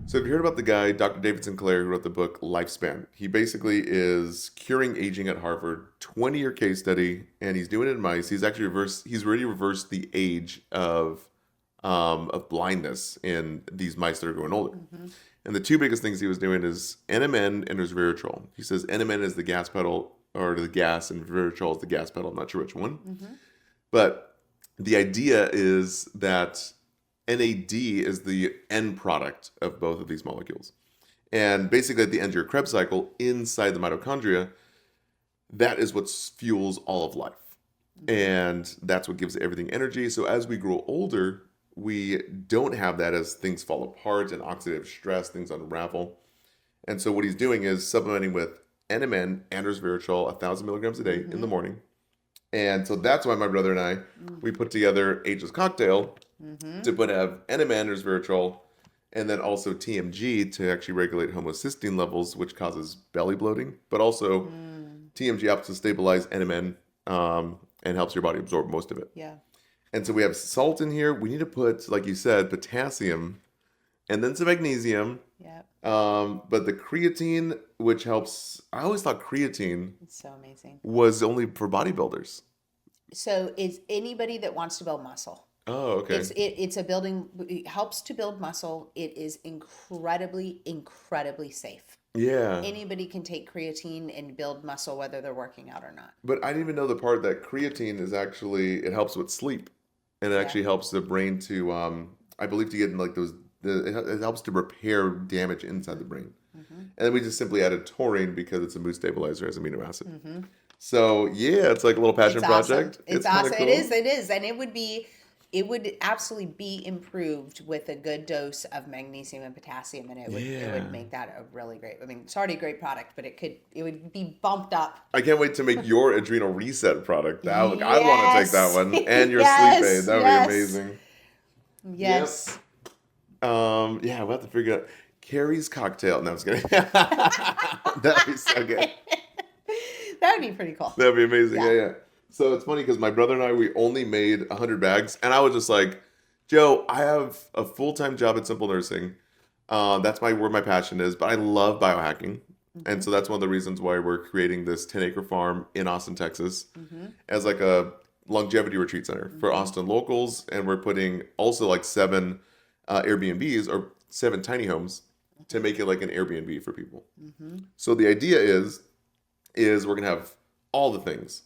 So have you heard about the guy, Dr. Davidson, who wrote the book Lifespan? He basically is curing aging at Harvard, 20-year case study, and he's doing it in mice. He's already reversed the age of blindness in these mice that are growing older. Mm-hmm. And the two biggest things he was doing is NMN and resveratrol. He says NMN is the gas pedal, or the gas, and resveratrol is the gas pedal. I'm not sure which one. Mm-hmm. But the idea is that NAD is the end product of both of these molecules. And basically at the end of your Krebs cycle, inside the mitochondria, that is what fuels all of life. And that's what gives everything energy. So as we grow older, we don't have that as things fall apart and oxidative stress, things unravel. And so what he's doing is supplementing with NMN and resveratrol, 1,000 milligrams a day in the morning. And so that's why my brother and I, we put together Ageless Cocktail to have NMN, resveratrol, and then also TMG to actually regulate homocysteine levels, which causes belly bloating. But also TMG helps to stabilize NMN and helps your body absorb most of it. Yeah. And so we have salt in here. We need to put, like you said, potassium and then some magnesium. Yeah. But the creatine, which helps, I always thought creatine It's so amazing. was only for bodybuilders. So it's anybody that wants to build muscle. Oh, okay. It helps to build muscle. It is incredibly safe. Yeah. Anybody can take creatine and build muscle whether they're working out or not. But I didn't even know the part that creatine is actually, it helps with sleep. And it actually helps the brain to, I believe, to get in like those, it helps to repair damage inside the brain. Mm-hmm. And then we just simply added taurine because it's a mood stabilizer as amino acid. Mm-hmm. So yeah, it's like a little passion project. Awesome. It's awesome. Cool. It is. And it would absolutely be improved with a good dose of magnesium and potassium, and it would make that a really great. I mean, it's already a great product, but it would be bumped up. I can't wait to make your adrenal reset product. I want to take that one and your sleep aid. That would be amazing. Yes. Yep. Yeah, we'll have to figure out Kari's cocktail. No, I'm just kidding. That'd be so good. That would be pretty cool. That'd be amazing. Yeah. So it's funny because my brother and I, we only made 100 bags. And I was just like, Joe, I have a full-time job at Simple Nursing. That's where my passion is. But I love biohacking. Mm-hmm. And so that's one of the reasons why we're creating this 10-acre farm in Austin, Texas, as like a longevity retreat center for Austin locals. And we're putting also like 7 Airbnbs or 7 tiny homes to make it like an Airbnb for people. Mm-hmm. So the idea is we're going to have all the things.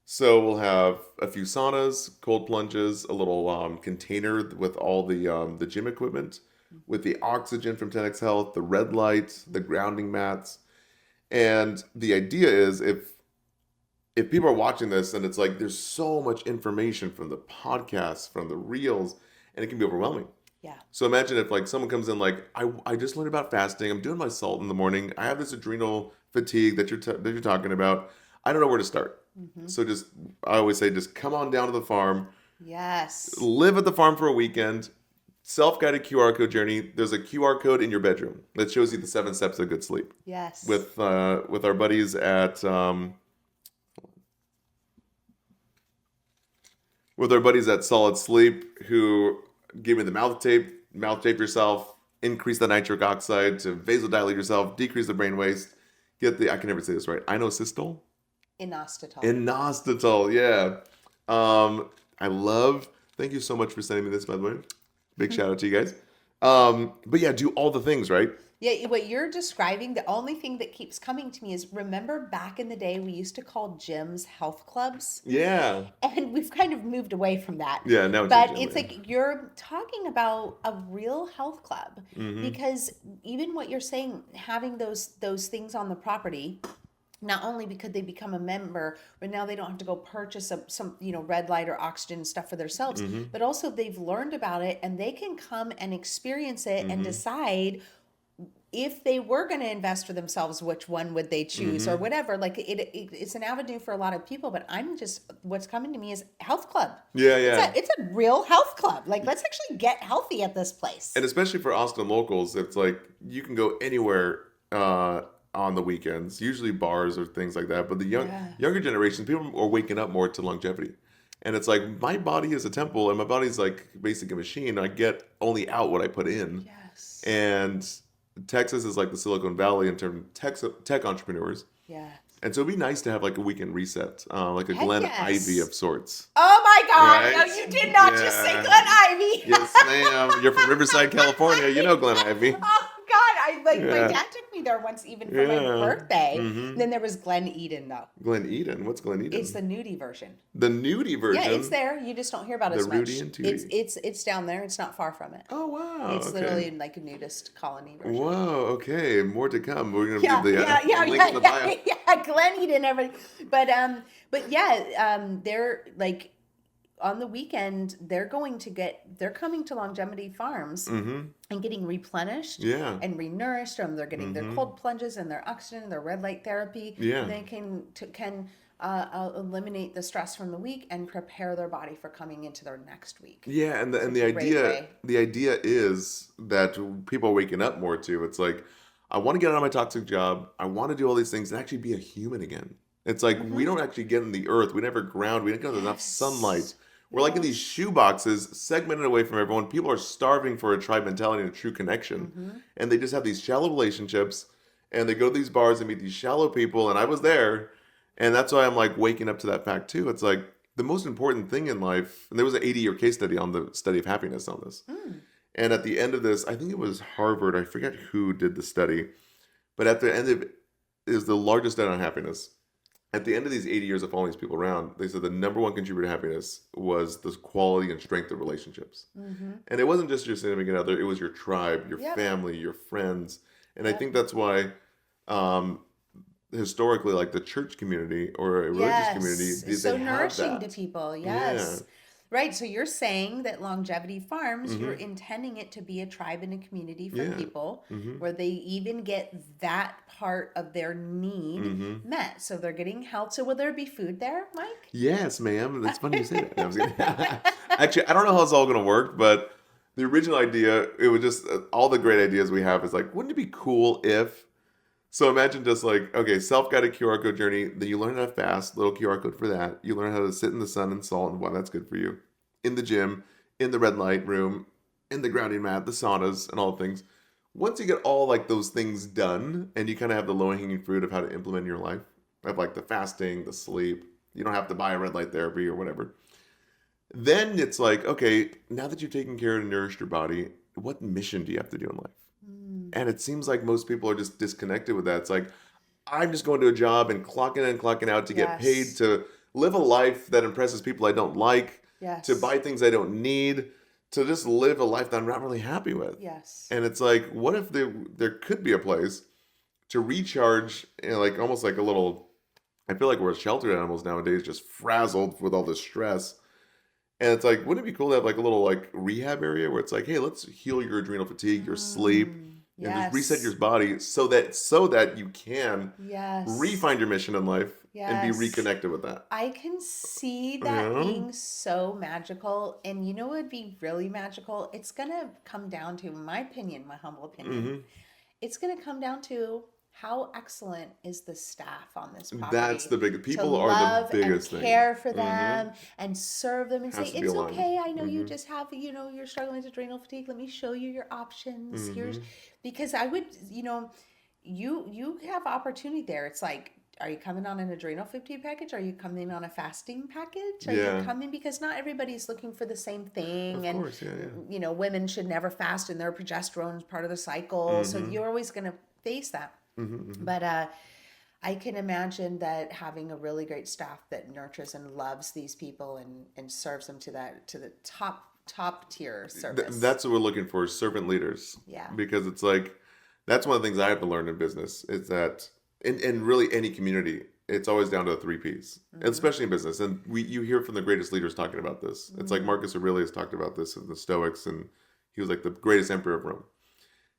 So we'll have a few saunas, cold plunges, a little container with all the gym equipment, with the oxygen from 10X Health, the red light, the grounding mats. And the idea is if people are watching this and it's like there's so much information from the podcasts, from the reels, and it can be overwhelming. Yeah. So imagine if like someone comes in like, I just learned about fasting. I'm doing my salt in the morning. I have this adrenal fatigue that you're talking about. I don't know where to start. Mm-hmm. So I always say, just come on down to the farm. Yes. Live at the farm for a weekend. Self-guided QR code journey. There's a QR code in your bedroom that shows you the 7 steps of good sleep. Yes. With our buddies at Solid Sleep, who give me the mouth tape yourself, increase the nitric oxide to vasodilate yourself, decrease the brain waste, I can never say this right, inositol? Inositol, yeah. Thank you so much for sending me this, by the way. Big shout out to you guys. But yeah, do all the things, right? Yeah, what you're describing, the only thing that keeps coming to me is, remember back in the day, we used to call gyms health clubs? Yeah. And we've kind of moved away from that. Yeah, now it's like you're talking about a real health club. Mm-hmm. Because even what you're saying, having those things on the property, not only because they become a member, but now they don't have to go purchase some red light or oxygen stuff for themselves, but also they've learned about it and they can come and experience it and decide if they were going to invest for themselves, which one would they choose or whatever. Like it's an avenue for a lot of people, but what's coming to me is health club. Yeah. It's a real health club. Like, let's actually get healthy at this place. And especially for Austin locals, it's like you can go anywhere on the weekends, usually bars or things like that. But the younger generation, people are waking up more to longevity. And it's like my body is a temple, and my body's like basically a machine. I get only out what I put in. Yes. And Texas is like the Silicon Valley in terms of tech entrepreneurs. Yes. And so it'd be nice to have like a weekend reset, like a Heck Glen Ivy yes. of sorts. Oh my God. No, Right? you did not just say Yeah. Glen Ivy. Yes, ma'am. You're from Riverside, California. You know Glen Ivy. Oh God. My Yeah. dad took me there once even for my Yeah. birthday. Mm-hmm. And then there was Glen Eden though. Glen Eden. What's Glen It's Eden? the nudie version. The nudie Yeah, it's version. there. You just don't hear about it The as Rudy much. and Tootie. It's down there. It's not far from it. Oh wow. It's Okay. literally like a nudist colony version. Whoa. Okay. More to come. We're gonna Yeah, do the yeah, yeah, link in the bio. yeah. Glen Eden, everybody. But yeah, they're like on the weekend. They're coming to Longevity Farms Mm-hmm. and getting replenished Yeah. and renourished, and they're getting their Mm-hmm. cold plunges and their oxygen and their red light therapy. Yeah. They can eliminate the stress from the week and prepare their body for coming into their next week. Yeah, and It's the a great way. idea is that people are waking up more to. It's like I want to get out of my toxic job. I want to do all these things and actually be a human again. It's like we don't actually get in the earth. We never ground. We don't get enough sunlight. Yes. We're like in these shoe boxes, segmented away from everyone. People are starving for a tribe mentality and a true connection, and they just have these shallow relationships. And they go to these bars and meet these shallow people. And I was there, and that's why I'm like waking up to that fact too. It's like the most important thing in life. And there was an 80-year case study on the study of happiness on this. Mm. And at the end of this, I think it was Harvard. I forget who did the study, but at the end of it is the largest study on happiness. At the end of these 80 years of following these people around, they said the number one contributor to happiness was the quality and strength of relationships. Mm-hmm. And it wasn't just your significant other, it was your tribe, your Yep. family, your friends. And I Yep. think that's why historically, like the church community or a religious community, Yes. they It's so have nourishing to that. people. Yeah. Yes. Right. So you're saying that Longevity Farms, you're Mm-hmm. intending it to be a tribe and a community for Yeah. people Mm-hmm. where they even get that part of their need Mm-hmm. met. So they're getting health. So will there be food there, Mike? Yes, ma'am. It's funny you say that. No, I was kidding. Actually, I don't know how it's all going to work, but the original idea, it was just all the great ideas we have is like, wouldn't it be cool if? So imagine just like, okay, self-guided QR code journey. Then you learn how to fast, little QR code for that. You learn how to sit in the sun and salt and why that's good for you. In the gym, in the red light room, in the grounding mat, the saunas, and all the things. Once you get all like those things done, and you kind of have the low-hanging fruit of how to implement in your life, of like the fasting, the sleep. You don't have to buy a red light therapy or whatever. Then it's like, okay, now that you've taken care and nourished your body, what mission do you have to do in life? Mm. And it seems like most people are just disconnected with that. It's like, I'm just going to a job and clocking in and clocking out to get paid Yes. to live a life that impresses people I don't like, to Yes. buy things I don't need, to just live a life that I'm not really happy with. Yes. And it's like, what if there could be a place to recharge, like almost like a little, I feel like we're sheltered animals nowadays, just frazzled with all this stress. And it's like, wouldn't it be cool to have like a little like rehab area where it's like, hey, let's heal your adrenal fatigue, your sleep, and just reset your Yes. body so that you can Yes. re-find your mission in life and be Yes. reconnected with that. I can see You that know? being so magical. And you know what would be really magical? It's going to come down to, in my opinion, my humble opinion, Hmm. it's going to come down to how excellent is the staff on this That's property the big. to People are the love and biggest thing. care for Hmm. them and serve them and say, Has to be it's aligned. okay. I know you Hmm. just have, you're struggling with adrenal fatigue. Let me show you your options. Here's, Hmm. because I would, you have opportunity there. It's like, are you coming on an adrenal fatigue package? Are you coming on a fasting package? Are Yeah. you coming because not everybody's looking for the same thing, Of and course, yeah. women should never fast, and their progesterone is part of the cycle. So Hmm. you're always going to face that. Hmm. But I can imagine that having a really great staff that nurtures and loves these people and serves them to the top tier service. That's what we're looking for, servant leaders. Yeah. Because it's like, that's one of the things I have to learn in business is that, in really any community, it's always down to the three P's, and especially in business. And you hear from the greatest leaders talking about this. It's like Marcus Aurelius talked about this in the Stoics, and he was like the greatest emperor of Rome.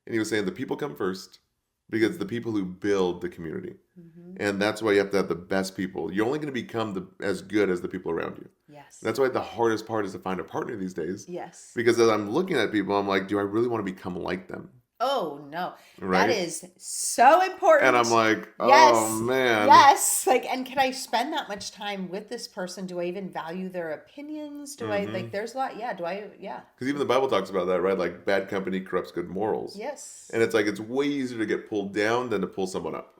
And he was saying the people come first because the people who build the community. And that's why you have to have the best people. You're only going to become as good as the people around you. Yes. That's why the hardest part is to find a partner these days. Yes. Because as I'm looking at people, I'm like, do I really want to become like them? Oh no, that right? is so And I'm important. like, oh Yes, man. yes. Like, and can I spend that much time with this person? Do I even value their opinions? Do I Mm-hmm. like? There's a lot. Yeah. Do I? Yeah. Because even the Bible talks about that, right? Like bad company corrupts good morals. And Yes. it's like it's way easier to get pulled down than to pull someone up.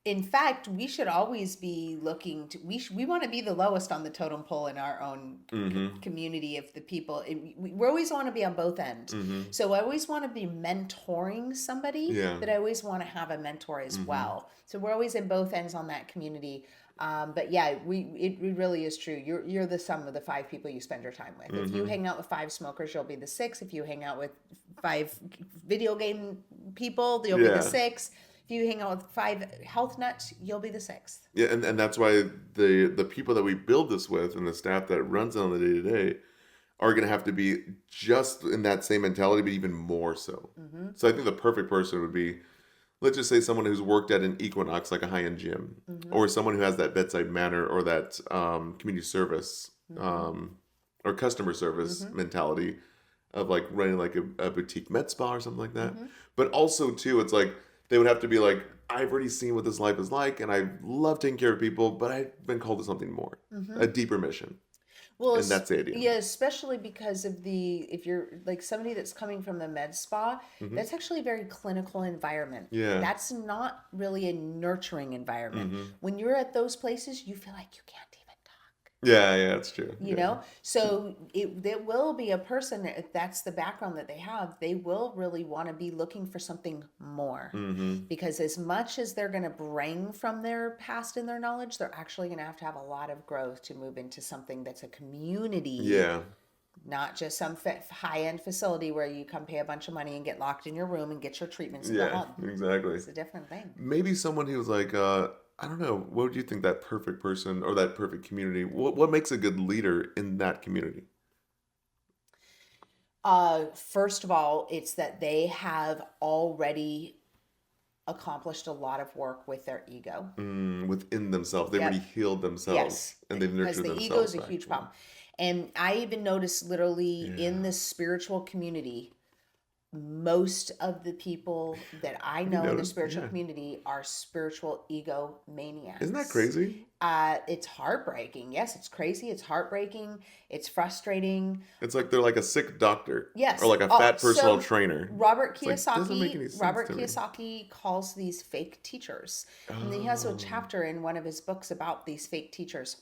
In fact, we should always be looking to. We want to be the lowest on the totem pole in our own Mm-hmm. community of the people. We always want to be on both ends. Mm-hmm. So I always want to be mentoring somebody, Yeah. but I always want to have a mentor as Mm-hmm. well. So we're always in both ends on that community. But yeah, it really is true. You're the sum of the five people you spend your time with. If you Mm-hmm. hang out with five smokers, you'll be the six. If you hang out with five video game people, you'll be the Yeah. six. If you hang out with five health nuts, you'll be the sixth. Yeah, and that's why the people that we build this with and the staff that runs it on the day to day are going to have to be just in that same mentality, but even more so. Mm-hmm. So I think the perfect person would be, let's just say, someone who's worked at an Equinox, like a high end gym, Mm-hmm. or someone who has that bedside manner or that community service Mm-hmm. or customer service Mm-hmm. mentality of like running like a boutique med spa or something like that. Mm-hmm. But also too, it's like they would have to be like, I've already seen what this life is like, and I love taking care of people, but I've been called to something more, Mm-hmm. a deeper mission, Well, and that's the idea. yeah, especially because of if you're like somebody that's coming from the med spa, Hmm. that's actually a very clinical environment. Yeah. That's not really a nurturing environment. Hmm. When you're at those places, you feel like you can't even talk. Yeah, yeah, that's true. You Yeah. know, so there will be a person, if that's the background that they have, they will really want to be looking for something more, Hmm. because as much as they're going to bring from their past and their knowledge, they're actually going to have a lot of growth to move into something that's a community, Yeah. not just some high-end facility where you come pay a bunch of money and get locked in your room and get your treatments and go Yeah, home. exactly. It's a different thing. Maybe someone who's like, I don't know, what would you think that perfect person or that perfect community, what makes a good leader in that community? First of all, it's that they have already accomplished a lot of work with their ego. Within themselves. They've already Yep. healed themselves Yes, and they've because nurtured the ego themselves is a back. huge Yeah. problem. And I even noticed literally in Yeah. the spiritual community, most of the people that I Have you know in the noticed? spiritual Yeah. community are spiritual ego Isn't that maniacs. crazy? It's heartbreaking. Yes, it's crazy. It's heartbreaking. It's frustrating. It's like they're like a sick doctor or Yes. like a fat personal So trainer. Robert It's like, doesn't make any Kiyosaki, sense Robert to me. Kiyosaki calls these fake teachers, and he has a Oh. chapter in one of his books about these fake teachers,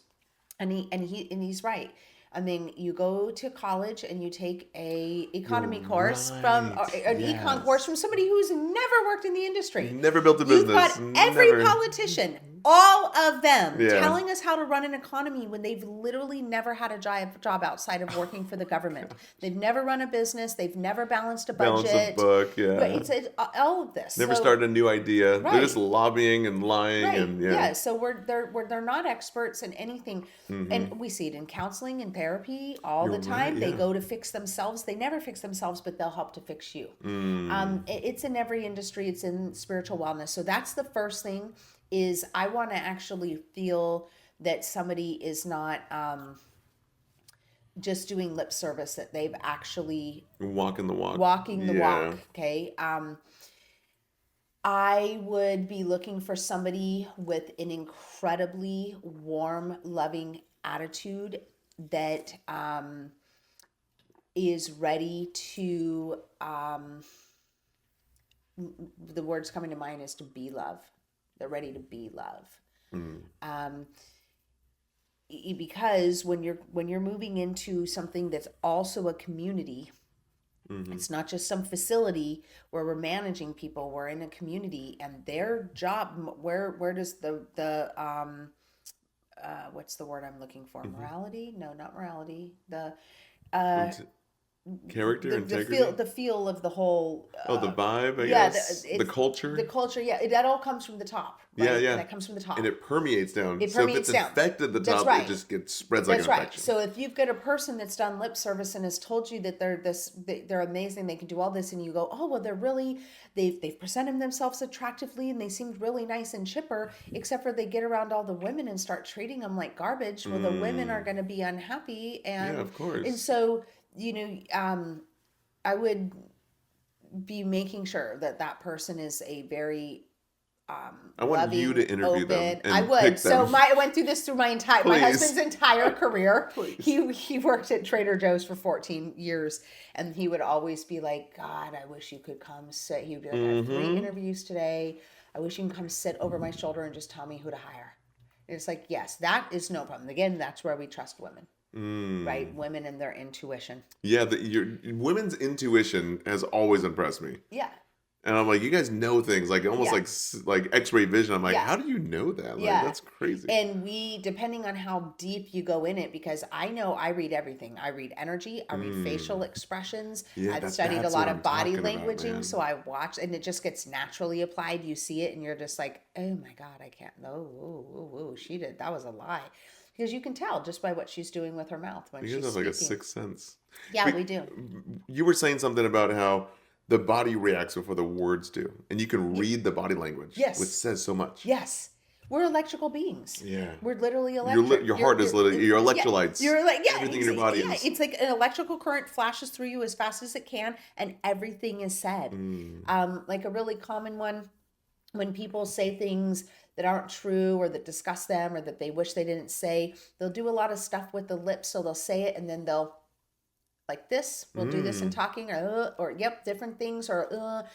and he's right. I mean, you go to college and you take a You're economy course from right. or an econ course Yes. from somebody who's never worked in the industry. Never built a You've got business. every Never. politician, all of them, Yeah. telling us how to run an economy when they've literally never had a job outside of working for the government. They've never run a business. They've never balanced a Balance a budget. book. But Yeah. it's all of this. Never So started a new idea. They're just right. lobbying and lying Right. and Yeah. yeah. So they're not experts in anything, Hmm. and we see it in counseling and therapy all You're the time. right. They Yeah. go to fix themselves. They never fix themselves, but they'll help to fix you. Mm. It's in every industry. It's in spiritual wellness. So that's the first thing. Is I want to actually feel that somebody is not just doing lip service. That they've actually Walking the walk. walking the Yeah. walk. Okay. I would be looking for somebody with an incredibly warm, loving attitude that is ready to, the words coming to mind is to be love. They're ready to be love. Mm. Because when you're moving into something that's also a community, Hmm. it's not just some facility where we're managing people. We're in a community, and their job. Where does the what's the word I'm looking for? Hmm. Morality? No, not morality. Uh, Character, the integrity. the feel of the whole. Oh, the vibe, I Yeah, guess. The it's culture. the culture. Yeah, that all comes from the top. Right? Yeah, yeah. That comes from the top. And it permeates down. It So if permeates it's down. infected the That's top, right. it just gets spreads like That's an right. infection. So if you've got a person that's done lip service and has told you that they're amazing, they can do all this, and you go, oh well, they've presented themselves attractively and they seemed really nice and chipper, except for they get around all the women and start treating them like garbage. Well, the women are going to be unhappy, Yeah, and of course. so I would be making sure that that person is a very I want you loving, to interview them open. I and would. pick So them. I went through this through my Please. husband's entire career. Please. He worked at Trader Joe's for 14 years, and he would always be like, God, I wish you could come sit. He would be like, I have 3 interviews today. I wish you can come sit over my shoulder and just tell me who to hire. And it's like, yes, that is no problem. Again, that's where we trust women, right? Women and their intuition. Yeah, your women's intuition has always impressed me. Yeah. And I'm like, you guys know things like almost Yeah. like X-ray vision. I'm like, Yeah. how do you know that? Like, Yeah. that's crazy. And we, depending on how deep you go in it, because I know I read everything. I read energy, I read facial expressions. Yeah, I've studied a that's lot what of I'm body talking about, languaging, man. so I watch, and it just gets naturally applied. You see it, and you're just like, oh my God, I can't. Oh, she did. That was a lie. Because you can tell just by what she's doing with her mouth when You guys she's have like a speaking. sixth sense. Yeah, But we do. you were saying something about how the body reacts before the words do, and you can Y- read the body language, which Yes. says so much. Yes. We're electrical beings. Yeah. We're literally electric. Your heart is literally your Yeah, electrolytes. you're like, yeah, Everything in your body yeah. is. It's like an electrical current flashes through you as fast as it can, and everything is said. Like a really common one, when people say things that aren't true or that disgust them or that they wish they didn't say, they'll do a lot of stuff with the lips. So they'll say it and then they'll like this. We'll do this in talking, or yep, different things, or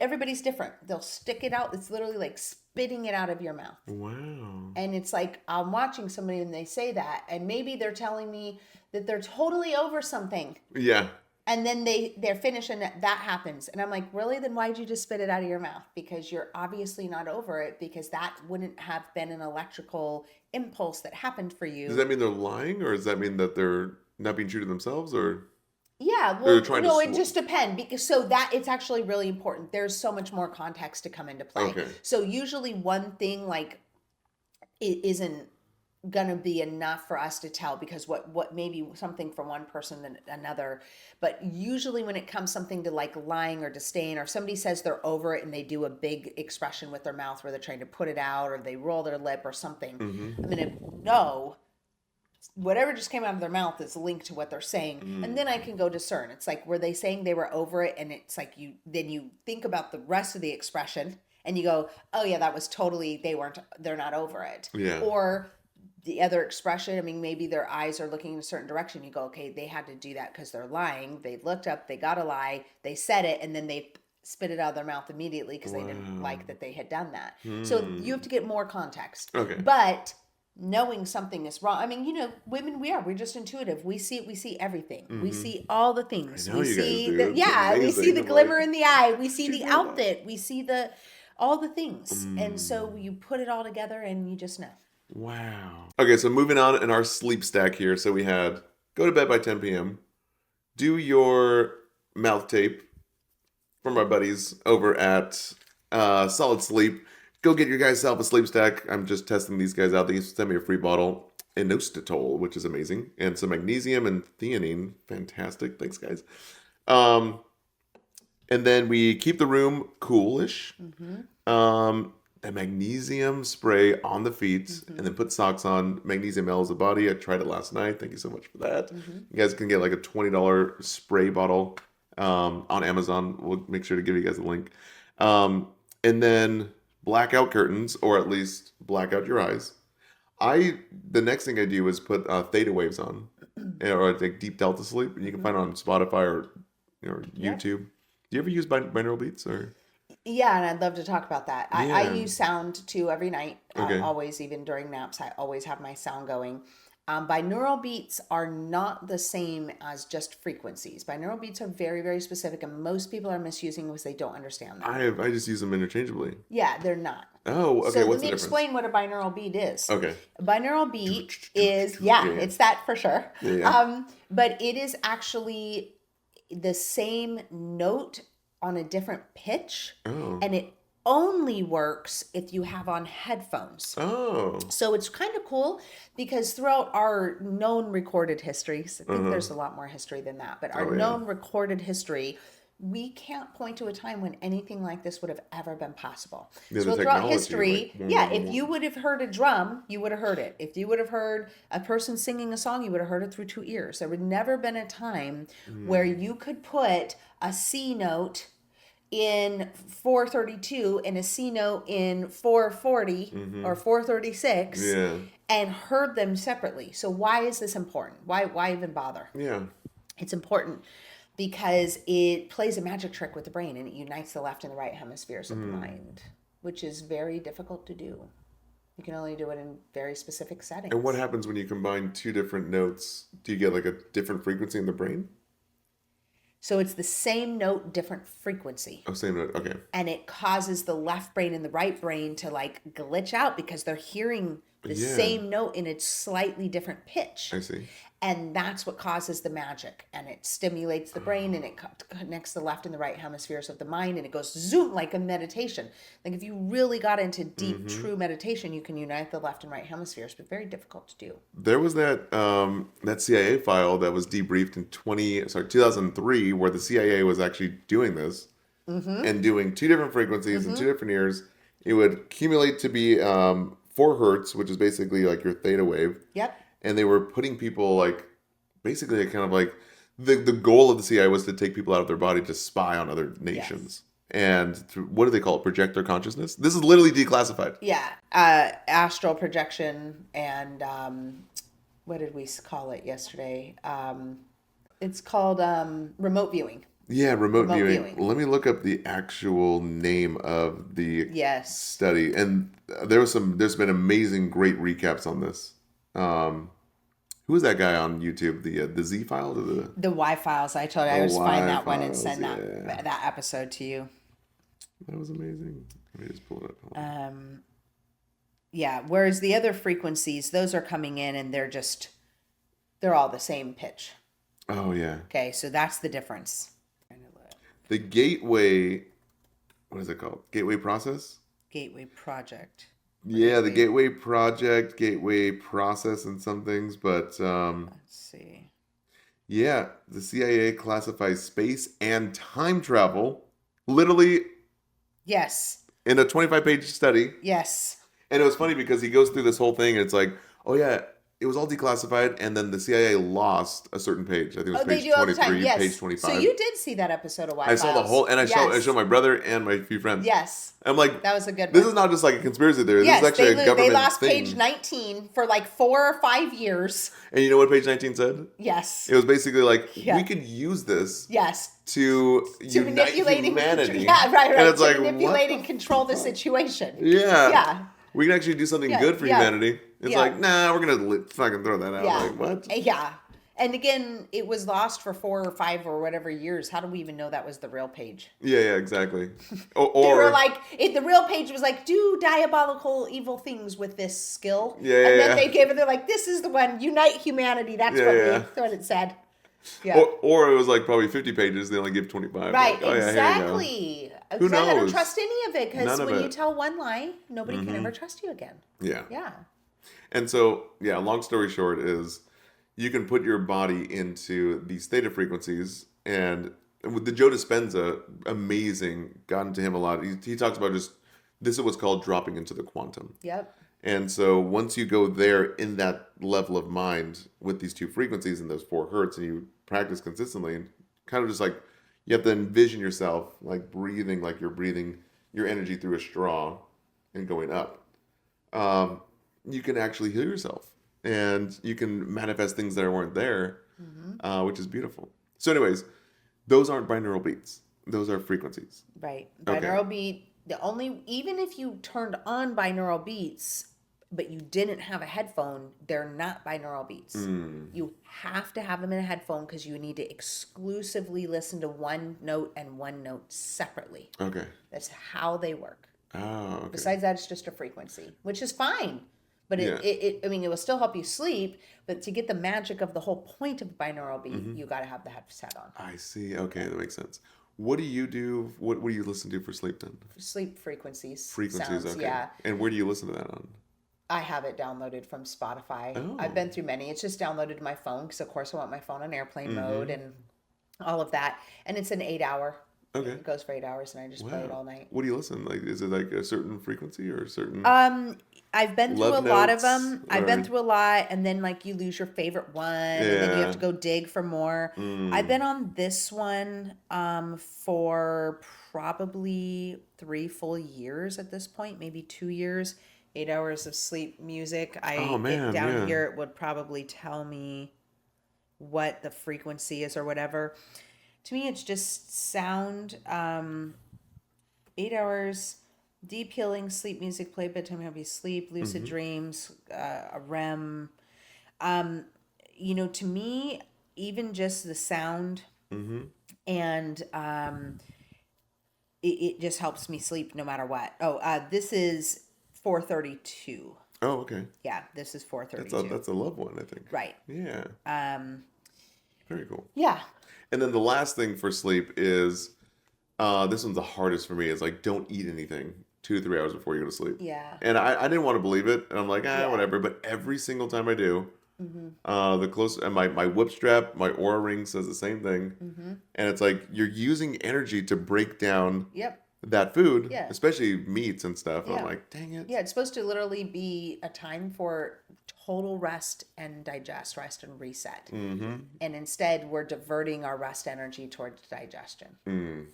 everybody's different. They'll stick it out. It's literally like spitting it out of your mouth. Wow. And it's like I'm watching somebody and they say that, and maybe they're telling me that they're totally over something, Yeah. and then they're finished and that happens, and I'm like, really? Then why'd you just spit it out of your mouth? Because you're obviously not over it, because that wouldn't have been an electrical impulse that happened for you. Does that mean they're lying, or does that mean that they're not being true to themselves, or Yeah, they're well, trying no, to? it just depends, because so that it's actually really important. There's so much more context to come into play. Okay. So usually one thing like it isn't gonna be enough for us to tell, because what maybe something from one person than another, but usually when it comes something to like lying or disdain, or if somebody says they're over it and they do a big expression with their mouth where they're trying to put it out, or they roll their lip or something, I'm gonna know whatever just came out of their mouth is linked to what they're saying, and then I can go discern. It's like, were they saying they were over it? And it's like you think about the rest of the expression and you go, oh yeah, that was totally, they're not over it. Yeah. Or the other expression, I mean, maybe their eyes are looking in a certain direction. You go, okay, they had to do that because they're lying. They looked up, they got a lie, they said it, and then they spit it out of their mouth immediately because they didn't like that they had done that. So you have to get more context. Okay. But knowing something is wrong. I mean, women, we're just intuitive. We see everything. We see all the things. I know We you guys see do. the, It's yeah, we see amazing. the I'm glimmer like, in the eye. We see "How'd the you know that?" outfit. We see all the things. And so you put it all together and you just know. Wow. Okay, so moving on in our sleep stack here. So we had go to bed by 10 p.m. Do your mouth tape from our buddies over at Solid Sleep. Go get your guys self a sleep stack. I'm just testing these guys out. They sent me a free bottle, inositol, which is amazing, and some magnesium and theanine. Fantastic. Thanks, guys. And then we keep the room coolish. The magnesium spray on the feet, and then put socks on. Magnesium L is the body. I tried it last night. Thank you so much for that. You guys can get like a $20 spray bottle on Amazon. We'll make sure to give you guys a link. And then blackout curtains, or at least black out your eyes. The next thing I do is put theta waves on, or like deep delta sleep, and you can find it on Spotify or YouTube. Do you ever use binaural beats or? Yeah, and I'd love to talk about that. I Yeah. use sound too every night. Okay. Always, even during naps, I always have my sound going. Binaural beats are not the same as just frequencies. Binaural beats are very, very specific, and most people are misusing because they don't understand them. I just use them interchangeably. Yeah, they're not. Oh, okay. So What's let the me difference? explain what a binaural beat is. Okay. A binaural beat is, yeah, Yeah. it's that for sure. Yeah. But it is actually the same note on a different pitch, Oh. and it only works if you have on headphones. Oh. So it's kind of cool because throughout our known recorded histories, I think there's a lot more history than that, but our Oh, yeah. known recorded history, we can't point to a time when anything like this would have ever been possible. Yeah, So the throughout technology, history, like, yeah, if you would have heard a drum, you would have heard it. If you would have heard a person singing a song, you would have heard it through 2 ears. There would never been a time where you could put a C note in 432 and a C note in 440 or 436 Yeah. and heard them separately. So why is this important? Why even bother? Yeah. It's important because it plays a magic trick with the brain and it unites the left and the right hemispheres of the mind, which is very difficult to do. You can only do it in very specific settings. And what happens when you combine two different notes? Do you get like a different frequency in the brain? So it's the same note, different frequency. Oh, same note. Okay. And it causes the left brain and the right brain to like glitch out because they're hearing the same note in a slightly different pitch. I see. And that's what causes the magic. And it stimulates the brain and it connects the left and the right hemispheres of the mind. And it goes zoom like a meditation. Like if you really got into deep, true meditation, you can unite the left and right hemispheres, but very difficult to do. There was that CIA file that was debriefed in 2003, where the CIA was actually doing this and doing two different frequencies and two different ears. It would accumulate to be 4 hertz, which is basically like your theta wave. Yep. And they were putting people like basically kind of like the goal of the CIA was to take people out of their body to spy on other nations. And what do they call it? Project their consciousness. This is literally declassified. Yeah. Astral projection and what did we call it yesterday? It's called remote viewing. Yeah, remote viewing. Let me look up the actual name of the study. And there's been amazing, great recaps on this. Who is that guy on YouTube? The Z file? The Y files. I told you I would find that one and send that episode to you. That was amazing. Let me just pull it up. Yeah. Whereas the other frequencies, those are coming in and they're all the same pitch. Oh yeah. Okay, so that's the difference. The gateway, what is it called? Gateway process? Gateway project. Yeah, the gateway project, gateway process and some things, but let's see. Yeah, the CIA classifies space and time travel literally Yes. in a 25-page study. Yes. And it was funny because he goes through this whole thing and it's like, oh yeah, it was all declassified, and then the CIA lost a certain page. I think it was page 23, page 25. So you did see that episode of Y Files. I saw the whole, and I showed my brother and my few friends. Yes. I'm like, that was a good one. This is not just like a conspiracy theory. Yes, this is actually a government thing. They lost thing. page 19 for like 4 or 5 years. And you know what page 19 said? Yes. It was basically like, we could use this to unite humanity. Yeah, right. And it's like, manipulate and control the situation. Yeah. Yeah. We can actually do something good for humanity. It's like, nah, we're going to fucking throw that out. Yeah. Like, what? Yeah. And again, it was lost for 4 or 5 or whatever years. How do we even know that was the real page? Yeah, exactly. They were like, the real page was like, do diabolical evil things with this skill. Yeah, and then they gave it, they're like, this is the one, unite humanity. That's what it said. Yeah. Or it was like probably 50 pages. They only give 25. Right, like, exactly. Who knows? I don't trust any of it because when you you tell one lie, nobody can ever trust you again. Yeah. Yeah. And so, long story short is you can put your body into these theta frequencies, and with the Joe Dispenza, amazing, got into him a lot. He talks about this is what's called dropping into the quantum. Yep. And so once you go there in that level of mind with these 2 frequencies and those 4 hertz, and you practice consistently, and kind of just like you have to envision yourself like breathing, like you're breathing your energy through a straw and going up. You can actually heal yourself, and you can manifest things that weren't there, which is beautiful. So anyways, those aren't binaural beats. Those are frequencies. Right. Binaural beat, even if you turned on binaural beats, but you didn't have a headphone, they're not binaural beats. You have to have them in a headphone because you need to exclusively listen to one note and one note separately. Okay. That's how they work. Oh, okay. Besides that, it's just a frequency, which is fine. But it will still help you sleep. But to get the magic of the whole point of binaural beat, you got to have the headset on. I see. Okay, that makes sense. What do you do? What do you listen to for sleep then? Sleep frequencies. Frequencies, sounds, okay. Yeah. And where do you listen to that on? I have it downloaded from Spotify. Oh. I've been through many. It's just downloaded to my phone because, of course, I want my phone on airplane mode and all of that. And it's an 8-hour Okay. It goes for 8 hours, and I just play it Wow. all night. What do you listen? Like, is it like a certain frequency or a certain Um, I've been through a love lot of notes them. I've been or through a lot, and then like you lose your favorite one, and then you have yeah. to go dig for more. I've Mm. been on this one for probably 3 full years at this point, maybe 2 years. 8 hours of sleep music. Oh It man, down yeah. here it would probably tell me what the frequency is or whatever. To me, it's just sound. 8 hours, deep healing, sleep music, play bedtime, happy sleep, lucid Mm-hmm. dreams, a REM. Um, to me, even just the sound Mm-hmm. and it just helps me sleep no matter what. Oh, this is 432. Oh, okay. Yeah, this is That's a 432. that's a love one, I think. Right. Yeah. Um, Very cool. yeah. And then the last thing for sleep is this one's the hardest for me is like don't eat anything 2 to 3 hours before you go to sleep. Yeah. And I didn't want to believe it, and I'm like, Yeah. whatever. But every single time I do, Mm-hmm. the close and my whip strap, my aura ring says the same thing. Mm-hmm. And it's like you're using energy to break down Yep. that food, Yeah. especially meats and stuff. And I'm Yeah. like, dang it. Yeah, it's supposed to literally be a time for total rest and digest, rest and reset. Mm-hmm. And instead, we're diverting our rest energy towards digestion. Mm.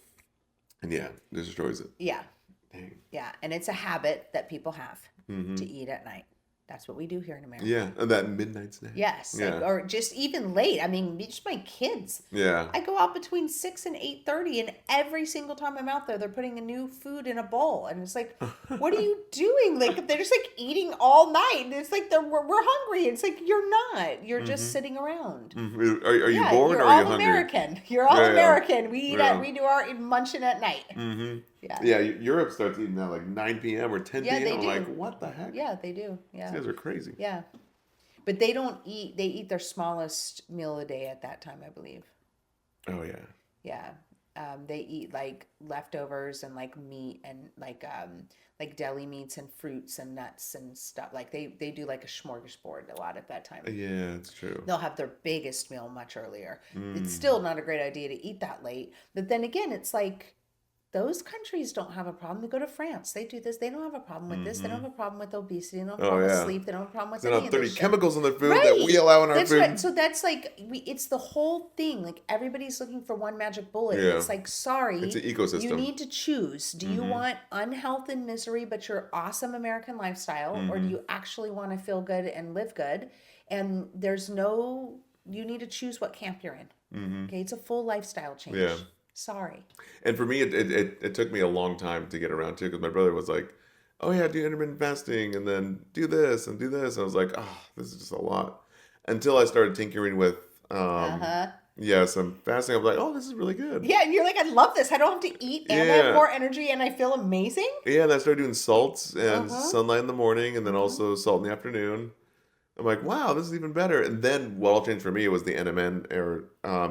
And yeah, this destroys it. Yeah, Dang. yeah. And it's a habit that people have Mm-hmm. to eat at night. That's what we do here in America. Yeah, and that midnight snack. Yes, Yeah. like, or just even late. I mean, just my kids. Yeah. I go out between 6 and 8:30, and every single time I'm out there, they're putting a new food in a bowl, and it's like, what are you doing? Like they're just like eating all night, and it's like we're hungry. It's like you're not. You're just sitting around. Mhm. Are you Yeah, bored you're or are you all hungry? American. You're all Yeah, yeah. American. We eat Yeah. we do our munching at night. Mm-hmm. Yeah. Yeah, Europe starts eating at like 9 p.m. or 10 Yeah, p.m. they I'm do. like, what the heck? Yeah, they do. These Yeah. guys are crazy. Yeah. But they don't eat. They eat their smallest meal a day at that time, I believe. Oh, yeah. Yeah. They eat like leftovers and like meat and like deli meats and fruits and nuts and stuff. Like they do like a smorgasbord a lot at that time. Yeah, it's true. They'll have their biggest meal much earlier. Mm. It's still not a great idea to eat that late. But then again, it's like those countries don't have a problem. They go to France. They do this. They don't have a problem with this. They don't have a problem with obesity. They don't have a Oh, problem with yeah. sleep. They don't have a problem with They any don't have of 30 this shit. chemicals in their food that we Right. allow in our That's food. right. So that's like it's the whole thing. Like everybody's looking for one magic bullet. And Yeah. it's like, sorry, It's an ecosystem. you need to choose. Do you Mhm. want unhealth and misery, but your awesome American lifestyle, or do Mhm. you actually want to feel good and live good? And there's no. You need to choose what camp you're in. Mhm. Okay, it's a full lifestyle change. Yeah. Sorry. And for me, it took me a long time to get around to because my brother was like, oh, yeah, do intermittent fasting and then do this and do this. And I was like, oh, this is just a lot. Until I started tinkering with, Uh-huh. yeah, some fasting. I was like, oh, this is really good. Yeah, and you're like, I love this. I don't have to eat, and I Yeah. have more energy, and I feel amazing. Yeah, and I started doing salts and Uh-huh. sunlight in the morning and then Mhm. also salt in the afternoon. I'm like, wow, this is even better. And then what all changed for me was the NMN or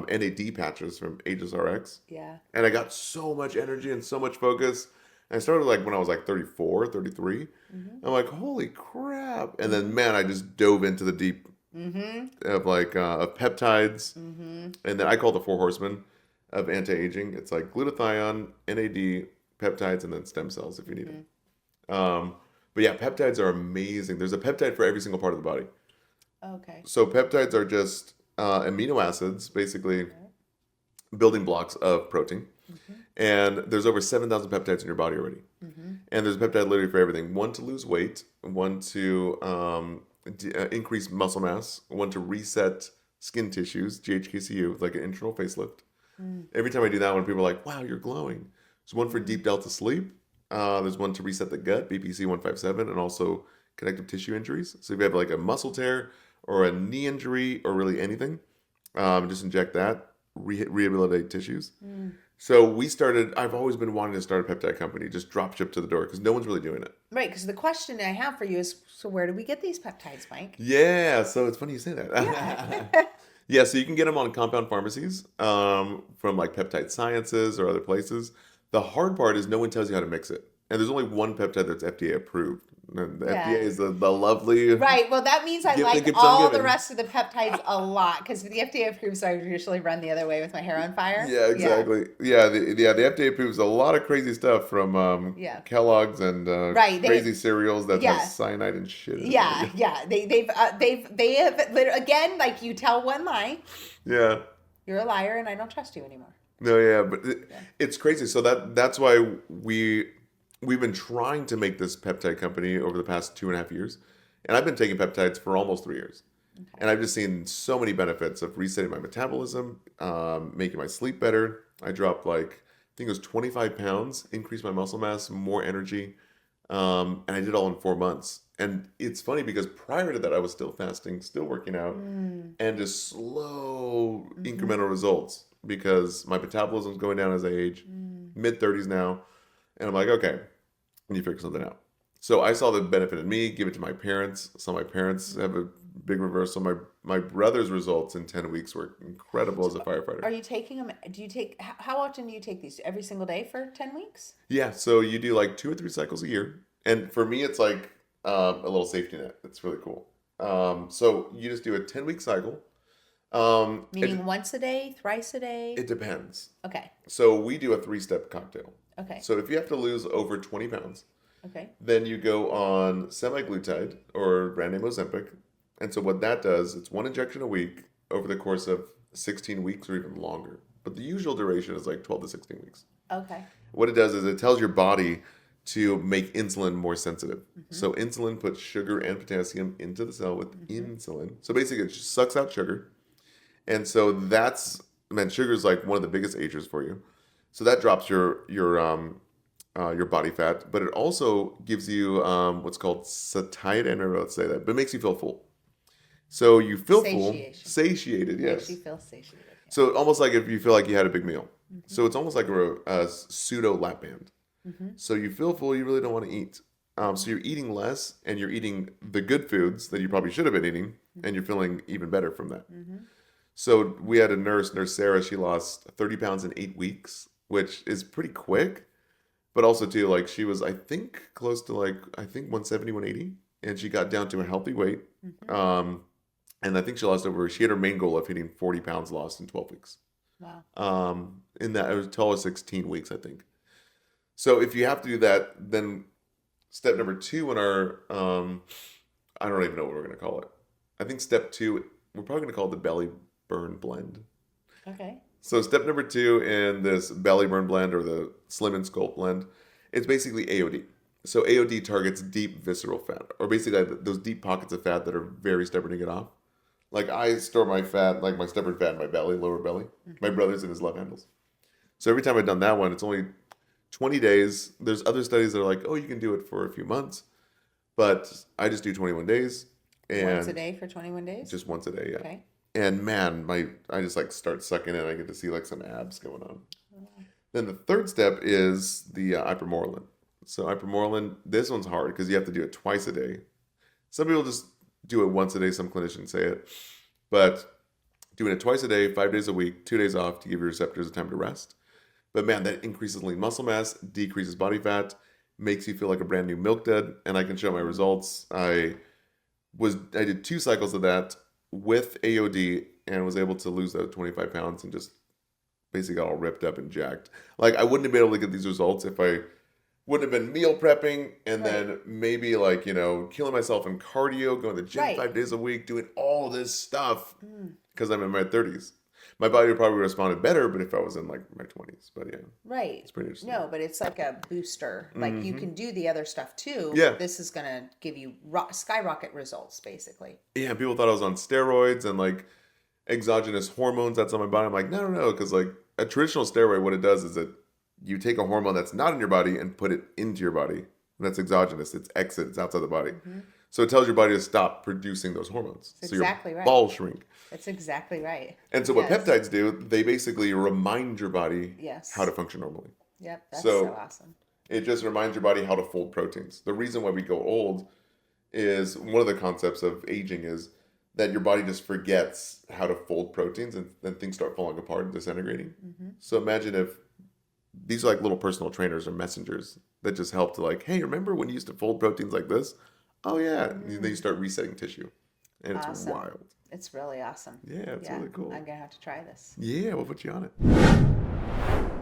NAD patches from HSRX. Yeah. And I got so much energy and so much focus. And I started like when I was like 34, 33. Mm-hmm. I'm like, holy crap. And then, man, I just dove into the deep Mm-hmm. of like of peptides. Mm-hmm. And then I call the four horsemen of anti-aging. It's like glutathione, NAD, peptides, and then stem cells if you need them. But yeah, peptides are amazing. There's a peptide for every single part of the body. Okay. So peptides are just amino acids, basically building blocks of protein. Mm-hmm. And there's over 7,000 peptides in your body already. Mm-hmm. And there's a peptide literally for everything. One to lose weight, one to increase muscle mass, one to reset skin tissues, GHKCU, like an internal facelift. Mm. Every time I do that one, people are like, wow, you're glowing. There's one for deep delta sleep. There's one to reset the gut, BPC 157, and also connective tissue injuries. So if you have like a muscle tear or a knee injury or really anything, just inject that, rehabilitate tissues. Mm. So I've always been wanting to start a peptide company, just drop ship to the door because no one's really doing it. Right, because the question I have for you is, so where do we get these peptides, Mike? Yeah, so it's funny you say that. Yeah. Yeah, so you can get them on compound pharmacies from like Peptide Sciences or other places. The hard part is no one tells you how to mix it. And there's only one peptide that's FDA approved. And the FDA Yeah. is the lovely Right. Well, that means I gift that like keeps on all the giving. rest of the peptides a lot because the FDA approves, so I usually run the other way with my hair on fire. Yeah, Yeah. exactly. Yeah, the FDA approves a lot of crazy stuff from Yeah. Kellogg's and Right. crazy cereals that has Yeah. cyanide and shit in it. Yeah. Yeah. They have again, like you tell one lie, Yeah. you're a liar, and I don't trust you anymore. No, yeah, but Yeah. it's crazy. So that's why we've been trying to make this peptide company over the past 2.5 years, and I've been taking peptides for almost 3 years, Okay. and I've just seen so many benefits of resetting my metabolism, making my sleep better. I dropped like I think it was 25 pounds, increased my muscle mass, more energy, and I did it all in 4 months. And it's funny because prior to that, I was still fasting, still working out, Mm. and just slow Mm-hmm. incremental results because my metabolism's going down as I age, Mm. mid 30s now, and I'm like, okay, I need to figure something out. So I saw the benefit in me, give it to my parents. Saw my parents have a big reversal. My brother's results in 10 weeks were incredible as a firefighter. Are you taking them? Do you take, how often do you take these? Every single day for 10 weeks? Yeah, so you do like 2 or 3 cycles a year, and for me, it's like a little safety net. It's really cool. So you just do a 10-week cycle. Meaning once a day, thrice a day? It depends. Okay. So we do a 3-step cocktail. Okay. So if you have to lose over 20 pounds, Okay. then you go on semaglutide or brand name Ozempic. And so what that does, it's one injection a week over the course of 16 weeks or even longer. But the usual duration is like 12 to 16 weeks. Okay. What it does is it tells your body to make insulin more sensitive. Mm-hmm. So insulin puts sugar and potassium into the cell with Mm-hmm. insulin. So basically it just sucks out sugar. And so that's, man, sugar is like one of the biggest agers for you. So that drops your body fat, but it also gives you what's called satiety. I never know how to say that, but it makes you feel full. So you feel full, Satiation. satiated, Makes yes. you feel satiated. Yeah. So almost like if you feel like you had a big meal. Mm-hmm. So it's almost like a pseudo lap band. Mm-hmm. So you feel full, you really don't want to eat. So you're eating less, and you're eating the good foods that you probably should have been eating, and you're feeling even better from that. Mm-hmm. So we had a nurse Sarah. She lost 30 pounds in 8 weeks, which is pretty quick. But also too, like she was, I think, close to like I think 170, 180, and she got down to a healthy weight. Mm-hmm. And I think she lost over. She had her main goal of hitting 40 pounds lost in 12 weeks. Wow. In that it was 12 or 16 weeks, I think. So if you have to do that, then step number two in our I don't even know what we're gonna call it. I think step two, we're probably gonna call it the belly burn blend. Okay. So step number two in this belly burn blend or the slim and sculpt blend, it's basically AOD. So AOD targets deep visceral fat, or basically those deep pockets of fat that are very stubborn to get off. Like I store my fat, like my stubborn fat in my belly, lower belly. My brother's in his love handles. So every time I've done that one, it's only 20 days. There's other studies that are like, oh, you can do it for a few months, but I just do 21 days Once a and day for 21 days? just once a day, yeah. Okay. And man, I just like start sucking in. I get to see like some abs going on. Oh. Then the third step is the ipamorelin. So ipamorelin, this one's hard because you have to do it twice a day. Some people just do it once a day. Some clinicians say it, but doing it twice a day, 5 days a week, 2 days off to give your receptors a time to rest. But man, that increases lean muscle mass, decreases body fat, makes you feel like a brand new milk dud. And I can show my results. I did 2 cycles of that with AOD and was able to lose those 25 pounds and just basically got all ripped up and jacked. Like I wouldn't have been able to get these results if I wouldn't have been meal prepping and then maybe like, killing myself in cardio, going to the gym Right. 5 days a week, doing all this stuff Mm. because I'm in my 30s. My body would probably responded better, but if I was in like my 20s, but yeah, Right. it's pretty interesting. No, but it's like a booster. Like you can do the other stuff too. Yeah. This is going to give you skyrocket results, basically. Yeah, people thought I was on steroids and like exogenous hormones that's on my body. I'm like, no, because like a traditional steroid, what it does is that you take a hormone that's not in your body and put it into your body. And that's exogenous. It's exit. It's outside the body. Mm-hmm. So it tells your body to stop producing those hormones. That's so exactly your right. balls shrink. That's exactly right. And so what Yes. peptides do, they basically remind your body Yes. how to function normally. Yep. That's So- so awesome. It just reminds your body how to fold proteins. The reason why we go old is one of the concepts of aging is that your body just forgets how to fold proteins and then things start falling apart and disintegrating. Mm-hmm. So imagine if these are like little personal trainers or messengers that just help to like, hey, remember when you used to fold proteins like this? Oh yeah. And then you Mm, start resetting tissue. And it's awesome. wild. It's really awesome. Yeah, it's Yeah, really cool. I'm gonna have to try this. Yeah, we'll put you on it.